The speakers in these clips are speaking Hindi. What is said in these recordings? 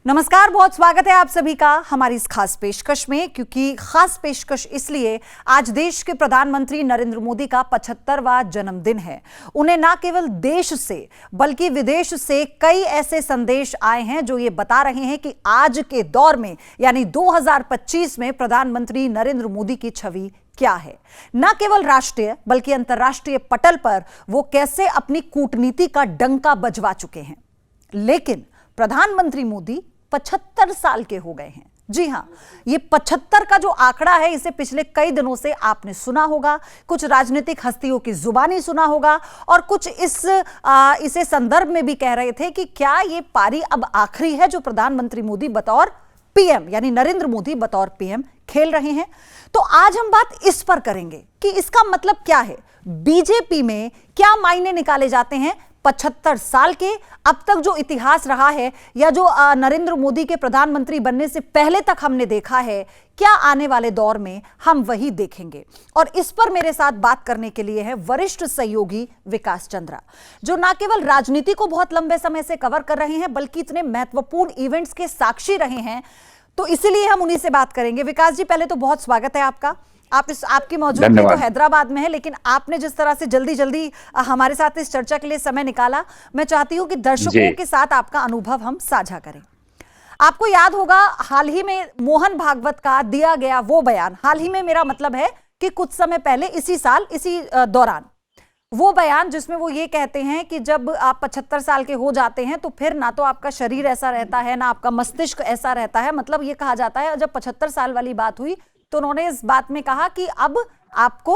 नमस्कार, बहुत स्वागत है आप सभी का हमारी इस खास पेशकश में। क्योंकि खास पेशकश इसलिए आज देश के प्रधानमंत्री नरेंद्र मोदी का 75वां जन्मदिन है। उन्हें ना केवल देश से बल्कि विदेश से कई ऐसे संदेश आए हैं जो ये बता रहे हैं कि आज के दौर में यानी 2025 में प्रधानमंत्री नरेंद्र मोदी की छवि क्या है। न केवल राष्ट्रीय बल्कि अंतर्राष्ट्रीय पटल पर वो कैसे अपनी कूटनीति का डंका बजवा चुके हैं। लेकिन प्रधानमंत्री मोदी 75 साल के हो गए हैं। जी हां, ये 75 का जो आंकड़ा है इसे पिछले कई दिनों से आपने सुना होगा, कुछ राजनीतिक हस्तियों की जुबानी सुना होगा और कुछ इसे संदर्भ में भी कह रहे थे कि क्या ये पारी अब आखिरी है जो प्रधानमंत्री मोदी बतौर पीएम यानी नरेंद्र मोदी बतौर पीएम खेल रहे हैं। तो आज हम बात इस पर करेंगे कि इसका मतलब क्या है, बीजेपी में क्या मायने निकाले जाते हैं 75 साल के। अब तक जो इतिहास रहा है या जो नरेंद्र मोदी के प्रधानमंत्री बनने से पहले तक हमने देखा है, क्या आने वाले दौर में हम वही देखेंगे। और इस पर मेरे साथ बात करने के लिए है वरिष्ठ सहयोगी विकास चंद्रा, जो न केवल राजनीति को बहुत लंबे समय से कवर कर रहे हैं बल्कि इतने महत्वपूर्ण इवेंट्स के साक्षी रहे हैं। तो इसीलिए हम उन्हीं से बात करेंगे। विकास जी, पहले तो बहुत स्वागत है आपका। आपकी मौजूदगी तो हैदराबाद में है, लेकिन आपने जिस तरह से जल्दी जल्दी हमारे साथ इस चर्चा के लिए समय निकाला, मैं चाहती हूं कि दर्शकों के साथ आपका अनुभव हम साझा करें। आपको याद होगा हाल ही में मोहन भागवत का दिया गया वो बयान, हाल ही में मेरा मतलब है कि कुछ समय पहले इसी साल इसी दौरान वो बयान जिसमें वो ये कहते हैं कि जब आप 75 साल के हो जाते हैं तो फिर ना तो आपका शरीर ऐसा रहता है ना आपका मस्तिष्क ऐसा रहता है। मतलब ये कहा जाता है, जब 75 साल वाली बात हुई तो उन्होंने इस बात में कहा कि अब आपको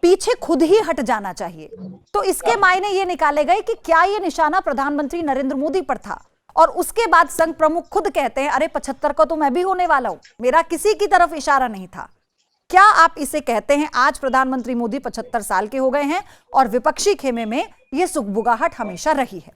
पीछे खुद ही हट जाना चाहिए। तो इसके मायने ये निकाले गए कि क्या ये निशाना प्रधानमंत्री नरेंद्र मोदी पर था। और उसके बाद संघ प्रमुख खुद कहते हैं, अरे 75 का तो मैं भी होने वाला हूं, मेरा किसी की तरफ इशारा नहीं था। क्या आप इसे कहते हैं आज प्रधानमंत्री मोदी 75 साल के हो गए हैं और विपक्षी खेमे में ये सुगबुगाहट हमेशा रही है?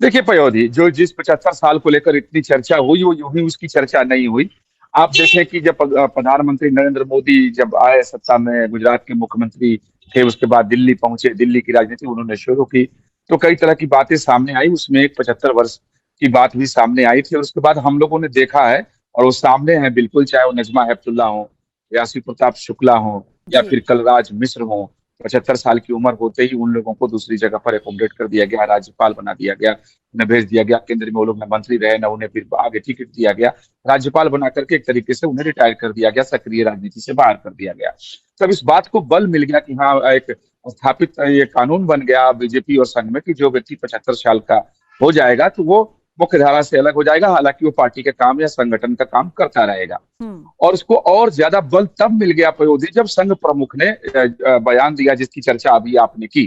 देखिए पयोधी, जो जिस 75 साल को लेकर इतनी चर्चा हुई वो यूं ही उसकी चर्चा नहीं हुई। आप देखें कि जब प्रधानमंत्री नरेंद्र मोदी जब आए सत्ता में, गुजरात के मुख्यमंत्री थे, उसके बाद दिल्ली पहुंचे, दिल्ली की राजनीति उन्होंने शुरू की, तो कई तरह की बातें सामने आई। उसमें एक 75 वर्ष की बात भी सामने आई थी और उसके बाद हम लोगों ने देखा है और वो सामने है बिल्कुल, चाहे वो नजमा हेपतुल्ला हो, यासी प्रताप शुक्ला हो या फिर कलराज मिश्र हो। 75 साल की उम्र होते ही उन लोगों को दूसरी जगह पर एकोमोडेट कर दिया गया, राज्यपाल बना दिया गया, उन्हें भेज दिया गया। केंद्र में वो लोग न मंत्री रहे न उन्हें फिर आगे टिकट दिया गया, राज्यपाल बना करके एक तरीके से उन्हें रिटायर कर दिया गया, सक्रिय राजनीति से बाहर कर दिया गया। तब इस बात को बल मिल गया कि हाँ, एक स्थापित ये कानून बन गया बीजेपी और संघ में कि जो व्यक्ति 75 साल का हो जाएगा तो वो मुख्य धारा से अलग हो जाएगा, हालांकि वो पार्टी के काम या संगठन का काम करता रहेगा। और उसको और ज्यादा बल तब मिल गया पयोधी जब संघ प्रमुख ने बयान दिया जिसकी चर्चा अभी आपने की।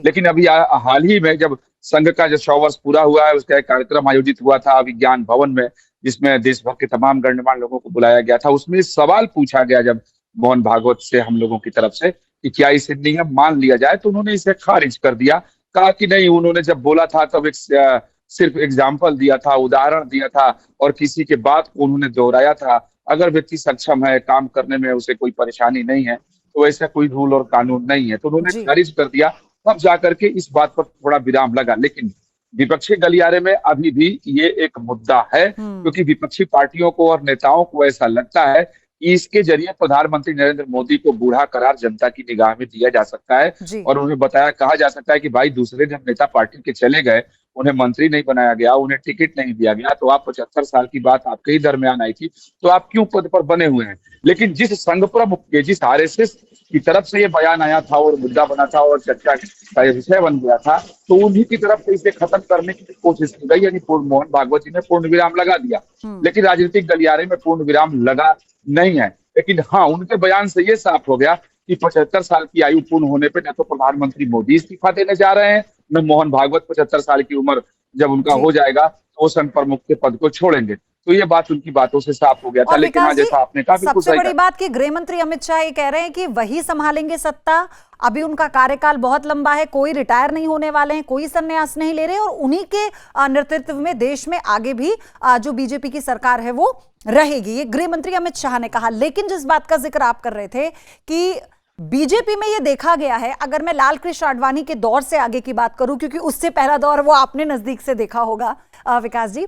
लेकिन अभी हाल ही में जब संघ का जो 100 वर्ष पूरा हुआ है, उसका एक कार्यक्रम आयोजित हुआ था विज्ञान भवन में, जिसमें देश भर के तमाम गणमान्य लोगों को बुलाया गया था। उसमें सवाल पूछा गया जब मोहन भागवत से हम लोगों की तरफ से कि क्या इसे नियम मान लिया जाए, तो उन्होंने इसे खारिज कर दिया। कहा कि नहीं, उन्होंने जब बोला था तब एक सिर्फ एग्जाम्पल दिया था, उदाहरण दिया था और किसी के बात को उन्होंने दोहराया था। अगर व्यक्ति सक्षम है, काम करने में उसे कोई परेशानी नहीं है, तो ऐसा कोई रूल और कानून नहीं है, तो उन्होंने खारिज कर दिया। तब जाकर के इस बात पर थोड़ा विराम लगा। लेकिन विपक्षी गलियारे में अभी भी ये एक मुद्दा है, क्योंकि विपक्षी पार्टियों को और नेताओं को ऐसा लगता है कि इसके जरिए प्रधानमंत्री नरेंद्र मोदी को बूढ़ा करार जनता की निगाह में दिया जा सकता है और उन्हें कहा जा सकता है कि भाई दूसरे जब नेता पार्टी के चले गए, उन्हें मंत्री नहीं बनाया गया, उन्हें टिकट नहीं दिया गया, तो आप 75 साल की बात आपके ही दरमियान आई थी, तो आप क्यों पद पर बने हुए हैं। लेकिन जिस संघ प्रमुख के, जिस आरएसएस की तरफ से ये बयान आया था और मुद्दा बना था और चर्चा का विषय बन गया था, तो उन्हीं की तरफ से इसे खत्म करने की कोशिश की गई, यानी मोहन भागवत जी ने पूर्ण विराम लगा दिया। लेकिन राजनीतिक गलियारे में पूर्ण विराम लगा नहीं है। लेकिन हाँ, उनके बयान से ये साफ हो गया कि 75 साल की आयु पूर्ण होने पर न तो प्रधानमंत्री मोदी इस्तीफा देने जा रहे हैं, न मोहन भागवत 75 साल की उम्र जब उनका हो जाएगा तो वो संघ प्रमुख के पद को छोड़ेंगे। तो ये बात उनकी बातों से साफ हो गया था। लेकिन हाँ, जैसा आपने कहा, सबसे बड़ी बात कि गृह मंत्री अमित शाह ये कह रहे हैं कि वही संभालेंगे सत्ता। अभी उनका कार्यकाल बहुत लंबा है, कोई रिटायर नहीं होने वाले हैं, कोई संन्यास नहीं ले रहे और उन्हीं के नेतृत्व में देश में आगे भी जो बीजेपी की सरकार है वो रहेगी, ये गृह मंत्री अमित शाह ने कहा। लेकिन जिस बात का जिक्र आप कर रहे थे कि बीजेपी में ये देखा गया है, अगर मैं लाल कृष्ण आडवाणी के दौर से आगे की बात करूं, क्योंकि उससे पहला दौर वो आपने नजदीक से देखा होगा विकास जी,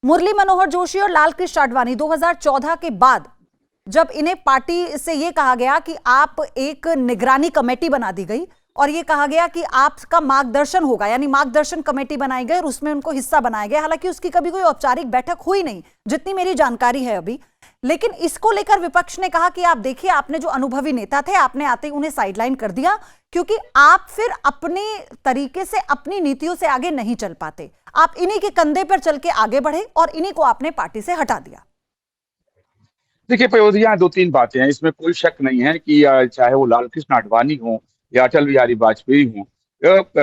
मुरली मनोहर जोशी और लालकृष्ण आडवाणी 2014 के बाद जब इन्हें पार्टी से यह कहा गया कि आप एक निगरानी कमेटी बना दी गई और यह कहा गया कि आपका मार्गदर्शन होगा, यानी मार्गदर्शन कमेटी बनाई गई और उसमें उनको हिस्सा बनाया गया। हालांकि उसकी कभी कोई औपचारिक बैठक हुई नहीं, जितनी मेरी जानकारी है अभी। लेकिन इसको लेकर विपक्ष ने कहा कि आप देखिए, आपने जो अनुभवी नेता थे, आपने आते ही उन्हें साइडलाइन कर दिया, क्योंकि आप फिर अपने तरीके से अपनी नीतियों से आगे नहीं चल पाते। आप इन्हीं के कंधे पर चल के आगे बढ़े और इन्हीं को आपने पार्टी से हटा दिया। देखिए पयोधी, यहाँ दो तीन बातें हैं, इसमें कोई शक नहीं है कि चाहे वो लालकृष्ण आडवाणी हो या अटल बिहारी वाजपेयी हो,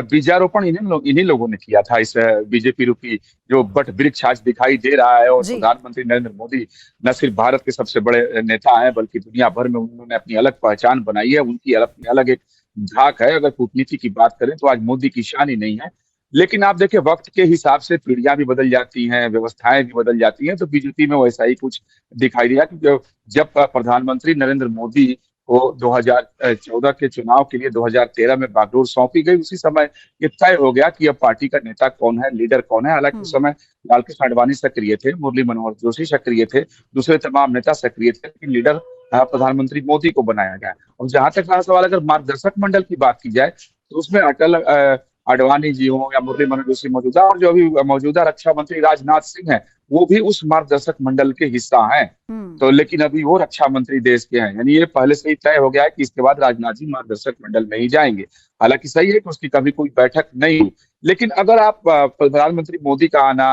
बीजारोपण इन्हीं लोगों ने किया था। इस बीजेपी रूपी जो बट वृक्ष आज दिखाई दे रहा है, और प्रधानमंत्री नरेंद्र मोदी न सिर्फ भारत के सबसे बड़े नेता हैं, बल्कि दुनिया भर में उन्होंने अपनी अलग पहचान बनाई है। उनकी अलग एक झाक है। अगर कूटनीति की बात करें तो आज मोदी की शान ही नहीं है। लेकिन आप देखिए, वक्त के हिसाब से पीढ़ियां भी बदल जाती हैं, व्यवस्थाएं भी बदल जाती हैं। तो बीजेपी में वैसा ही कुछ दिखाई दिया कि जब प्रधानमंत्री नरेंद्र मोदी को 2014 के चुनाव के लिए 2013 में बागडोर सौंपी गई, उसी समय ये तय हो गया कि अब पार्टी का नेता कौन है, लीडर कौन है। हालांकि उस समय लालकृष्ण आडवाणी सक्रिय थे, मुरली मनोहर जोशी सक्रिय थे, दूसरे तमाम नेता सक्रिय थे, लेकिन लीडर प्रधानमंत्री मोदी को बनाया गया। और जहां तक रहा सवाल, अगर मार्गदर्शक मंडल की बात की जाए तो उसमें अटल आडवाणी जी हो या मुरली मनोहर जोशी मौजूदा, और जो अभी मौजूदा रक्षा मंत्री राजनाथ सिंह हैं, वो भी उस मार्गदर्शक मंडल के हिस्सा हैं। तो लेकिन अभी वो रक्षा मंत्री देश के हैं, यानी ये पहले से ही तय हो गया है कि इसके बाद राजनाथ जी मार्गदर्शक मंडल में ही जाएंगे। हालांकि सही है कि उसकी कभी कोई बैठक नहीं हुई, लेकिन अगर आप प्रधानमंत्री मोदी का आना,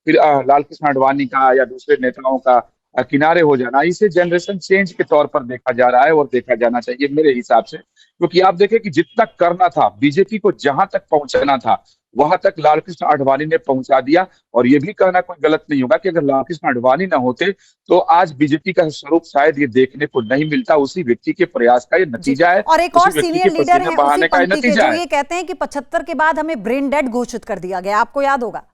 फिर लालकृष्ण आडवाणी का या दूसरे नेताओं का किनारे हो जाना, इसे जनरेशन चेंज के तौर पर देखा जा रहा है और देखा जाना चाहिए मेरे हिसाब से। क्योंकि आप देखें कि जितना करना था, बीजेपी को जहां तक पहुंचाना था, वहां तक लालकृष्ण आडवाणी ने पहुंचा दिया। और ये भी कहना कोई गलत नहीं होगा कि अगर लालकृष्ण आडवाणी ना होते तो आज बीजेपी का स्वरूप शायद ये देखने को नहीं मिलता। उसी व्यक्ति के प्रयास का ये नतीजा है। और एक और सीनियर लीडर है उसी पंक्ति के, जो ये कहते हैं कि 75 के बाद हमें ब्रेन डेड घोषित कर दिया गया, आपको याद होगा।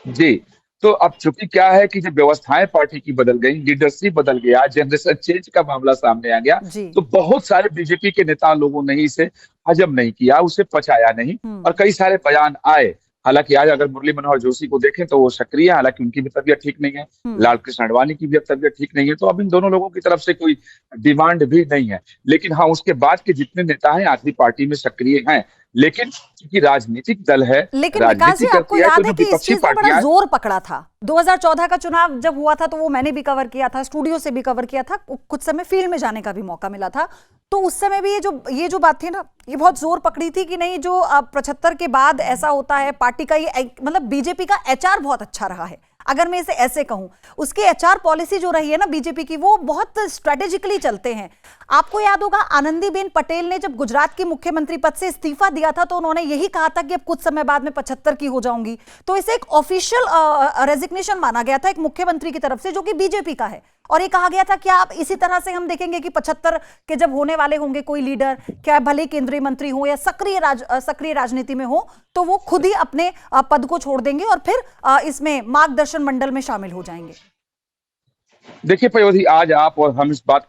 जी, तो अब चूंकि क्या है कि जब व्यवस्थाएं पार्टी की बदल गई, लीडरशिप बदल गया, जनरेशन चेंज का मामला सामने आ गया, तो बहुत सारे बीजेपी के नेता लोगों ने इसे हजम नहीं किया, उसे पचाया नहीं, और कई सारे बयान आए। हालांकि आज अगर मुरली मनोहर जोशी को देखें तो वो सक्रिय है, हालांकि उनकी भी तबीयत ठीक नहीं है, लालकृष्ण आडवाणी की भी तबीयत ठीक नहीं है, तो अब इन दोनों लोगों की तरफ से कोई डिमांड भी नहीं है। लेकिन हाँ, उसके बाद के जितने नेता हैं आखिरी पार्टी में सक्रिय हैं, लेकिन क्योंकि राजनीतिक दल है, लेकिन विकास जी, आपको याद है कि इस चीज में बड़ा जोर पकड़ा था। 2014 का चुनाव जब हुआ था तो वो मैंने भी कवर किया था, स्टूडियो से भी कवर किया था, कुछ समय फील्ड में जाने का भी मौका मिला था। तो उस समय भी ये जो बात थी ना, ये बहुत जोर पकड़ी थी कि नहीं, जो 75 के बाद ऐसा होता है, पार्टी का ये मतलब बीजेपी का एचआर बहुत अच्छा रहा है। अगर मैं इसे ऐसे कहूं, उसकी एचआर पॉलिसी जो रही है ना बीजेपी की, वो बहुत स्ट्रेटेजिकली चलते हैं। आपको याद होगा, आनंदीबेन पटेल ने जब गुजरात की मुख्यमंत्री पद से इस्तीफा दिया था तो उन्होंने यही कहा था कि अब कुछ समय बाद में 75 की हो जाऊंगी। तो इसे एक ऑफिशियल रेजिग्नेशन माना गया था एक मुख्यमंत्री की तरफ से, जो कि बीजेपी का है। और ये कहा गया था क्या आप इसी तरह से हम देखेंगे कि 75 के जब होने वाले होंगे कोई लीडर, क्या भले केंद्रीय मंत्री हो या सक्रिय राजनीति में हो, तो वो खुद ही अपने पद को छोड़ देंगे और फिर इसमें मार्गदर्शन मंडल में शामिल हो जाएंगे। देखिए पयोधी, आज आप और हम इस बात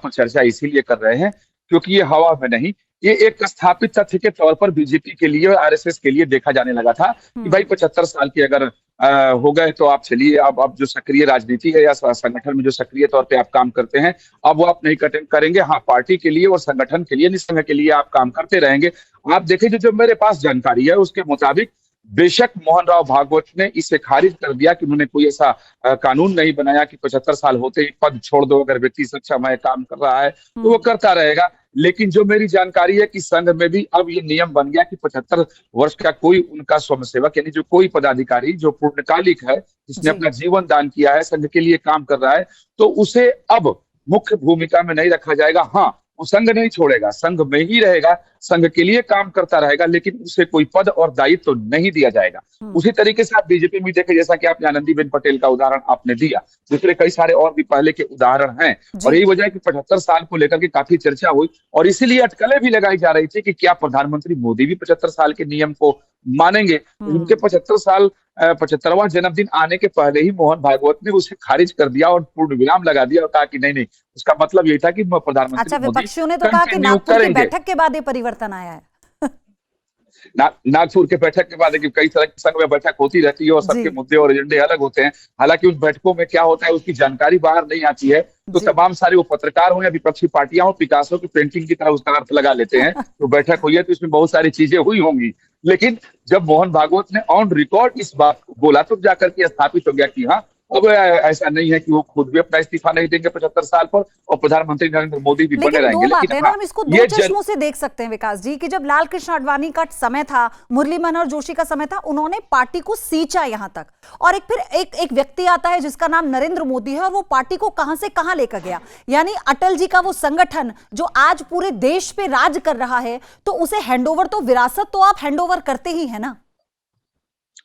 पर चर्चा इसीलिए कर रहे हैं क्योंकि ये हवा में नहीं, ये एक स्थापित तथ्य के तौर पर बीजेपी के लिए और आरएसएस के लिए देखा जाने लगा था कि भाई 75 साल के अगर हो गए तो आप चलिए, अब जो सक्रिय राजनीति है या संगठन में जो सक्रिय तौर पे आप काम करते हैं, अब वो आप नहीं करेंगे। हाँ, पार्टी के लिए और संगठन के लिए, निसंग के लिए आप काम करते रहेंगे। आप देखें, जो मेरे पास जानकारी है उसके मुताबिक बेशक मोहन राव भागवत ने इसे खारिज कर दिया कि उन्होंने कोई ऐसा कानून नहीं बनाया कि 75 साल होते ही पद छोड़ दो। अगर व्यक्ति सक्षम काम कर रहा है तो वो करता रहेगा। लेकिन जो मेरी जानकारी है कि संघ में भी अब ये नियम बन गया कि 75 वर्ष का कोई उनका स्वयंसेवक, यानी जो कोई पदाधिकारी जो पूर्णकालिक है, जिसने अपना जीवन दान किया है, संघ के लिए काम कर रहा है, तो उसे अब मुख्य भूमिका में नहीं रखा जाएगा। हाँ, वो संघ नहीं छोड़ेगा, संघ में ही रहेगा, संघ के लिए काम करता रहेगा, लेकिन उसे कोई पद और दायित्व तो नहीं दिया जाएगा। उसी तरीके से आप बीजेपी में देखें, जैसा कि आपने आनंदीबेन पटेल का उदाहरण आपने दिया, दूसरे कई सारे और भी पहले के उदाहरण हैं। और यही वजह है कि 75 साल को लेकर के काफी चर्चा हुई और इसीलिए अटकलें भी लगाई जा रही थी कि क्या प्रधानमंत्री मोदी भी 75 साल के नियम को मानेंगे। उनके 75वां जन्मदिन आने के पहले ही मोहन भागवत ने उसे खारिज कर दिया और पूर्ण विराम लगा दिया और कहा कि नहीं, उसका मतलब यही था कि प्रधानमंत्री विपक्षियों ने तो कहा कि नागपुर की बैठक के बाद ये परिवर्तन आया है। नागपुर के बैठक के बाद देखिए कई तरह की संघ में बैठक होती रहती है और सबके जी मुद्दे और एजेंडे अलग होते हैं। हालांकि उन बैठकों में क्या होता है उसकी जानकारी बाहर नहीं आती है, तो जी तमाम सारे वो पत्रकार हो या विपक्षी पार्टियां हो पिकासो की पेंटिंग की तरह उसका अर्थ लगा लेते हैं। तो बैठक हुई है तो इसमें बहुत सारी चीजें हुई होंगी, लेकिन जब मोहन भागवत ने ऑन रिकॉर्ड इस बात को बोला तो जाकर के स्थापित हो गया कि हाँ अब ऐसा नहीं है कि वो खुद भी अपना इस्तीफा नहीं देंगे 75 साल पर और प्रधानमंत्री नरेंद्र मोदी भी बने लेकिन रहेंगे। दो बातें लेकिन ना, हाँ हम इसको दो ये चश्मों से देख सकते हैं विकास जी, कि जब लाल कृष्ण आडवाणी का समय था, मुरली मनोहर जोशी का समय था, उन्होंने पार्टी को सींचा यहां तक, और एक व्यक्ति आता है जिसका नाम नरेंद्र मोदी है और वो पार्टी को कहां से कहां लेकर गया। यानी अटल जी का वो संगठन जो आज पूरे देश पे राज कर रहा है, तो उसे हैंडओवर, तो विरासत तो आप हैंडओवर करते ही है ना।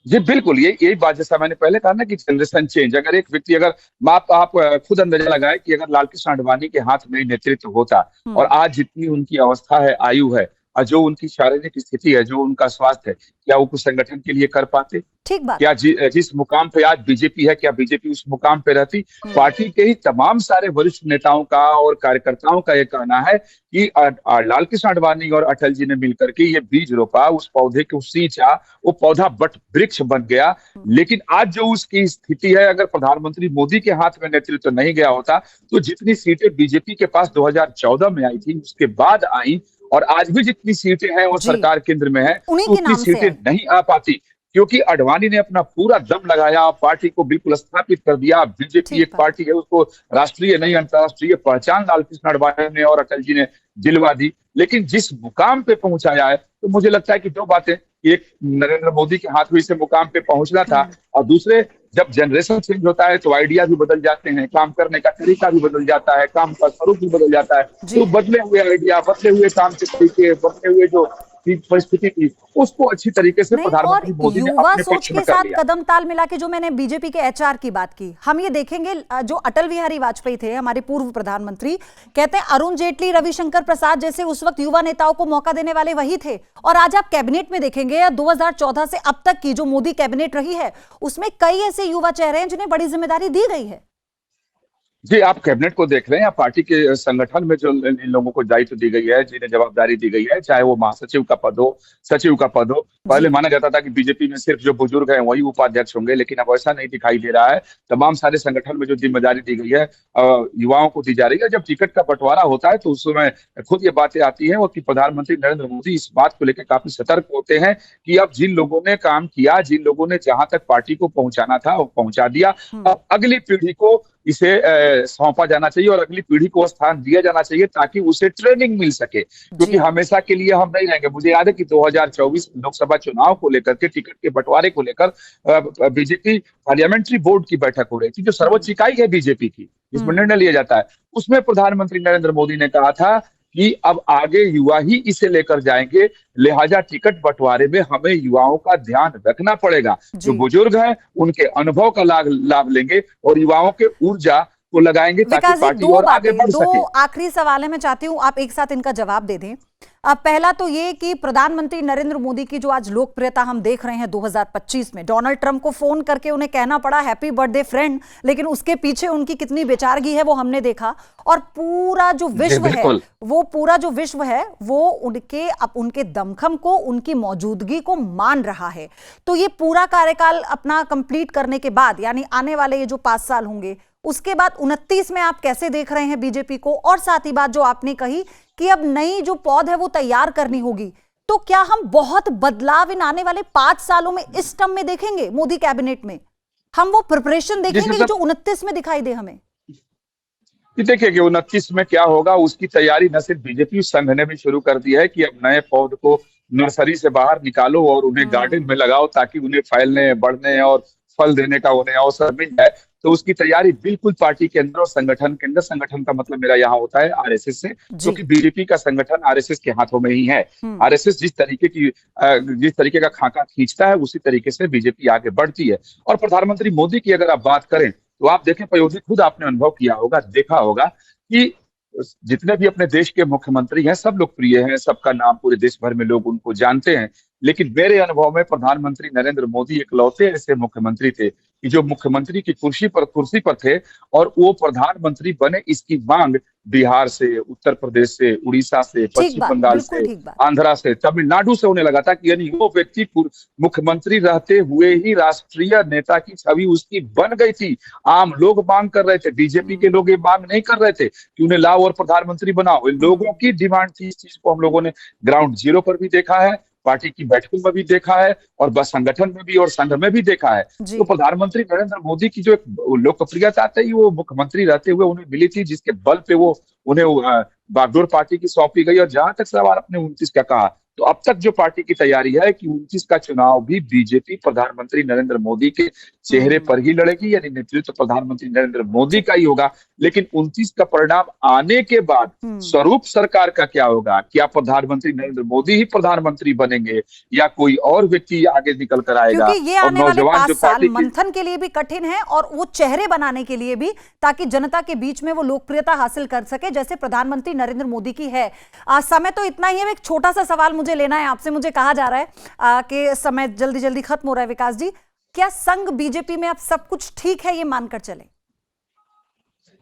जी बिल्कुल, यही बात जैसा मैंने पहले कहा ना कि जनरेशन चेंज, अगर एक व्यक्ति अगर आप खुद अंदाजा लगाए कि अगर लालकृष्ण आडवाणी के हाथ में नेतृत्व होता और आज जितनी उनकी अवस्था है, आयु है और जो उनकी शारीरिक स्थिति है, जो उनका स्वास्थ्य है, क्या वो कुछ संगठन के लिए कर पाते? ठीक बात। क्या जिस मुकाम पे आज बीजेपी है, क्या बीजेपी उस मुकाम पे रहती? पार्टी के ही तमाम सारे वरिष्ठ नेताओं का और कार्यकर्ताओं का ये कहना है कि लालकृष्ण आडवाणी और अटल जी ने मिलकर के ये बीज रोपा, उस पौधे को सींचा, वो पौधा बट वृक्ष बन गया। लेकिन आज जो उसकी स्थिति है, अगर प्रधानमंत्री मोदी के हाथ में नेतृत्व नहीं गया होता तो जितनी सीटें बीजेपी के पास 2014 में आई थी उसके बाद आई और आज भी जितनी सीटें हैं वो सरकार केंद्र में है, उन्हीं तो के उतनी नाम से सीटें है। नहीं आ पाती, क्योंकि आडवाणी ने अपना पूरा दम लगाया, पार्टी को बिल्कुल स्थापित कर दिया। बीजेपी एक पार्टी है, उसको राष्ट्रीय नहीं अंतर्राष्ट्रीय पहचान लालकृष्ण आडवाणी ने और अटल जी ने दिलवा दी। लेकिन जिस मुकाम पे पहुंचाया है, तो मुझे लगता है कि दो बातें, एक नरेंद्र मोदी के हाथ में इसे मुकाम पे पहुंचना था और दूसरे जब जनरेशन चेंज होता है तो आइडिया भी बदल जाते हैं, काम करने का तरीका भी बदल जाता है, काम का स्वरूप भी बदल जाता है। तो बदले हुए आइडिया, बदले हुए काम के तरीके, बदले हुए जो परिस्थिति थी उसको अच्छी तरीके से प्रधानमंत्री मोदी ने युवा अपने सोच पक्ष के में कर साथ लिया। कदम ताल मिला के, जो मैंने बीजेपी के एचआर की बात की, हम ये देखेंगे जो अटल बिहारी वाजपेयी थे, हमारे पूर्व प्रधानमंत्री, कहते हैं अरुण जेटली, रविशंकर प्रसाद जैसे उस वक्त युवा नेताओं को मौका देने वाले वही थे। और आज आप कैबिनेट में देखेंगे 2014 से अब तक की जो मोदी कैबिनेट रही है, उसमें कई ऐसे युवा चेहरे हैं जिन्हें बड़ी जिम्मेदारी दी गई है। जी, आप कैबिनेट को देख रहे हैं, पार्टी के संगठन में जो इन लोगों को दायित्व दी गई है, जिन्हें जवाबदारी दी गई है, चाहे वो महासचिव का पद हो, सचिव का पद हो। पहले माना जाता था कि बीजेपी में सिर्फ जो बुजुर्ग हैं वही उपाध्यक्ष होंगे, लेकिन अब ऐसा नहीं दिखाई दे रहा है। तमाम सारे संगठन में जो जिम्मेदारी दी गई है युवाओं को दी जा रही है। जब टिकट का बंटवारा होता है तो उस समय खुद ये बातें आती है कि प्रधानमंत्री नरेंद्र मोदी इस बात को लेकर काफी सतर्क होते हैं कि अब जिन लोगों ने काम किया, जिन लोगों ने जहां तक पार्टी को पहुंचाना था वो पहुंचा दिया, अब अगली पीढ़ी को इसे सौंपा जाना चाहिए और अगली पीढ़ी को स्थान दिया जाना चाहिए ताकि उसे ट्रेनिंग मिल सके, क्योंकि हमेशा के लिए हम नहीं रहेंगे। मुझे याद है कि 2024 लोकसभा चुनाव को लेकर के, टिकट के बंटवारे को लेकर बीजेपी पार्लियामेंट्री बोर्ड की बैठक हो रही थी, जो सर्वोच्च इकाई है बीजेपी की, जिसमें निर्णय लिया जाता है। उसमें प्रधानमंत्री नरेंद्र मोदी ने कहा था कि अब आगे युवा ही इसे लेकर जाएंगे, लिहाजा टिकट बंटवारे में हमें युवाओं का ध्यान रखना पड़ेगा। जो बुजुर्ग हैं उनके अनुभव का लाभ लेंगे और युवाओं के ऊर्जा को लगाएंगे ताकि पार्टी और आगे बढ़ सके। दो आखिरी सवाल है, मैं चाहती हूं आप एक साथ इनका जवाब दे दें। पहला तो ये कि प्रधानमंत्री नरेंद्र मोदी की जो आज लोकप्रियता हम देख रहे हैं 2025 में, डोनाल्ड ट्रंप को फोन करके उन्हें कहना पड़ा हैप्पी बर्थडे फ्रेंड, लेकिन उसके पीछे उनकी कितनी बेचारगी है वो हमने देखा। और पूरा जो विश्व है, वो उनके दमखम को, उनकी मौजूदगी को मान रहा है। तो ये पूरा कार्यकाल अपना कंप्लीट करने के बाद, यानी आने वाले ये जो 5 साल होंगे, उसके बाद 29 में आप कैसे देख रहे हैं बीजेपी को? और साथ ही बात जो आपने कही कि अब नई जो पौध है वो तैयार करनी होगी, तो क्या हम बहुत बदलाव इन आने वाले 5 सालों में इस टर्म में देखेंगे मोदी कैबिनेट में? हम वो प्रिपरेशन देखेंगे जो 29 में दिखाई दे हमें? देखिए कि 29 में क्या होगा उसकी तैयारी न सिर्फ बीजेपी संघ ने भी शुरू कर दी है कि अब नए पौध को नर्सरी से बाहर निकालो और उन्हें गार्डन में लगाओ ताकि उन्हें फैलने, बढ़ने और फल देने का उन्हें अवसर मिल जाए। तो उसकी तैयारी बिल्कुल पार्टी के अंदर और संगठन के अंदर, संगठन का मतलब मेरा यहाँ होता है आरएसएस से, क्योंकि बीजेपी का संगठन आरएसएस के हाथों में ही है। आरएसएस जिस तरीके का खाका खींचता है उसी तरीके से बीजेपी आगे बढ़ती है। और प्रधानमंत्री मोदी की अगर आप बात करें तो आप देखें पयोधी, खुद आपने अनुभव किया होगा, देखा होगा कि जितने भी अपने देश के मुख्यमंत्री हैं सब लोकप्रिय हैं, सबका नाम पूरे देश भर में लोग उनको जानते हैं। लेकिन मेरे अनुभव में प्रधानमंत्री नरेंद्र मोदी इकलौते ऐसे मुख्यमंत्री थे कि जो मुख्यमंत्री की कुर्सी पर थे और वो प्रधानमंत्री बने, इसकी मांग बिहार से, उत्तर प्रदेश से, उड़ीसा से, ठीक पश्चिम बात, बंगाल बिल्कुल से, ठीक बात। आंध्रा से, तमिलनाडु से होने लगा था कि यानी वो व्यक्ति मुख्यमंत्री रहते हुए ही राष्ट्रीय नेता की छवि उसकी बन गई थी। आम लोग मांग कर रहे थे, बीजेपी के लोग ये मांग नहीं कर रहे थे कि उन्हें लाओ और प्रधानमंत्री बनाओ। लोगों की डिमांड थी। इस चीज को हम लोगों ने ग्राउंड जीरो पर भी देखा है, पार्टी की बैठकों में भी देखा है और बस संगठन में भी और संघ में भी देखा है। जी। तो प्रधानमंत्री नरेंद्र मोदी की जो एक लोकप्रियता थी वो मुख्यमंत्री रहते हुए उन्हें मिली थी, जिसके बल पे वो उन्हें बागडोर पार्टी की सौंपी गई। और जहां तक सवाल अपने 29 का कहा, तो अब तक जो पार्टी की तैयारी है कि 29 का चुनाव भी बीजेपी प्रधानमंत्री नरेंद्र मोदी के चेहरे पर ही लड़ेगी, यानी नेतृत्व प्रधानमंत्री नरेंद्र मोदी का ही होगा। लेकिन 29 का परिणाम आने के बाद स्वरूप सरकार का क्या होगा? क्या प्रधानमंत्री नरेंद्र मोदी ही प्रधानमंत्री बनेंगे या कोई और व्यक्ति आगे निकल कर आएगा? क्योंकि ये और आने वाले नौजवान 5 जो साल पार्टी की मंथन के लिए भी कठिन है और वो चेहरे बनाने के लिए भी, ताकि जनता के बीच में वो लोकप्रियता हासिल कर सके जैसे प्रधानमंत्री नरेंद्र मोदी की है। समय तो इतना ही है। एक छोटा सा सवाल मुझे लेना है आपसे। मुझे कहा जा रहा है कि समय जल्दी जल्दी खत्म हो रहा है। विकास जी, क्या संघ बीजेपी में अब सब कुछ ठीक है, ये मानकर चले?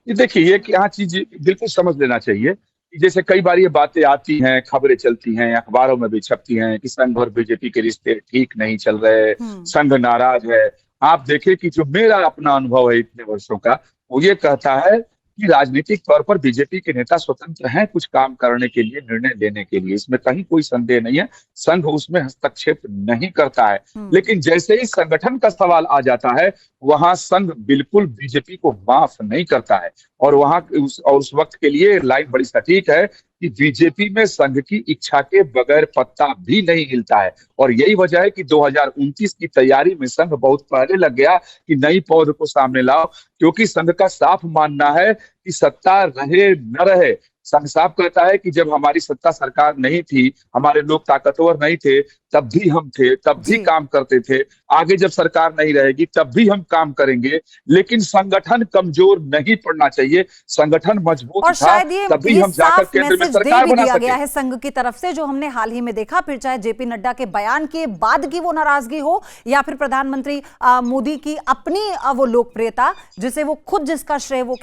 देखिए, ये यहाँ चीज बिल्कुल समझ लेना चाहिए कि जैसे कई बार ये बातें आती हैं, खबरें चलती हैं, अखबारों में भी छपती हैं कि संघ और बीजेपी के रिश्ते ठीक नहीं चल रहे, संघ नाराज है। आप देखिए कि जो मेरा अपना अनुभव है इतने वर्षों का, वो ये कहता है कि राजनीतिक तौर पर बीजेपी के नेता स्वतंत्र हैं कुछ काम करने के लिए, निर्णय लेने के लिए, इसमें कहीं कोई संदेह नहीं है। संघ उसमें हस्तक्षेप नहीं करता है। लेकिन जैसे ही संगठन का सवाल आ जाता है, वहां संघ बिल्कुल बीजेपी को माफ नहीं करता है। और वहां उस वक्त के लिए लाइन बड़ी सटीक है कि बीजेपी में संघ की इच्छा के बगैर पत्ता भी नहीं हिलता है। और यही वजह है कि 2029 की तैयारी में संघ बहुत पहले लग गया कि नई पौध को सामने लाओ, क्योंकि संघ का साफ मानना है कि सत्ता रहे न रहे, संघ साफ कहता है कि जब हमारी सत्ता सरकार नहीं थी, हमारे लोग ताकतवर नहीं थे, तब भी हम थे, तब भी काम करते थे। आगे जब सरकार नहीं रहेगी तब भी हम काम करेंगे, लेकिन संगठन कमजोर नहीं पड़ना चाहिए। संगठन मजबूत और था, शायद तभी हम जाकर केंद्र में सरकार बना सके। गया है संघ की तरफ से, जो हमने हाल ही में देखा, फिर चाहे जेपी नड्डा के बयान के बाद की वो नाराजगी हो या फिर प्रधानमंत्री मोदी की अपनी वो लोकप्रियता, जिसे वो खुद, जिसका श्रेय वो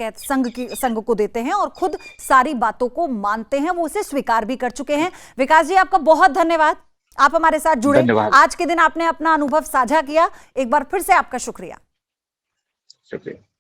संघ को देते हैं और खुद सारी बातों को मानते हैं, वो उसे स्वीकार भी कर चुके हैं। विकास जी, आपका बहुत धन्यवाद, आप हमारे साथ जुड़े। आज के दिन आपने अपना अनुभव साझा किया। एक बार फिर से आपका शुक्रिया। शुक्रिया।